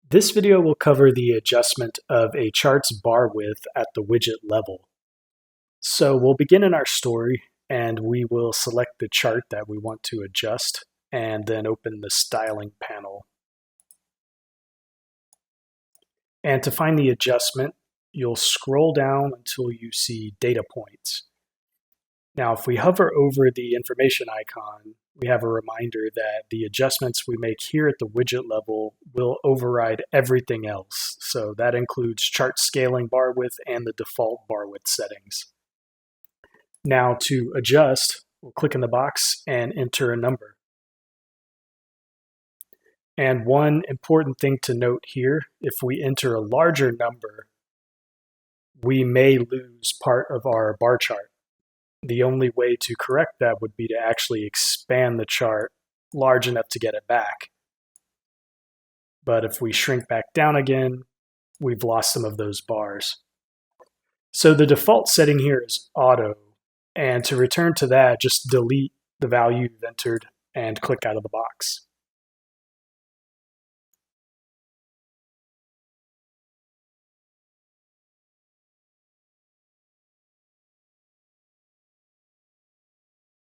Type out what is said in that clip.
This video will cover the adjustment of a chart's bar width at the widget level. So we'll begin in our story and we will select the chart that we want to adjust and then open the styling panel. And to find the adjustment, you'll scroll down until you see data points. Now, if we hover over the information icon, we have a reminder that the adjustments we make here at the widget level will override everything else. So that includes chart scaling bar width and the default bar width settings. Now to adjust, we'll click in the box and enter a number. And one important thing to note here, if we enter a larger number, we may lose part of our bar chart. The only way to correct that would be to actually expand the chart large enough to get it back. But if we shrink back down again, we've lost some of those bars. So the default setting here is auto. And to return to that, just delete the value you've entered and click out of the box.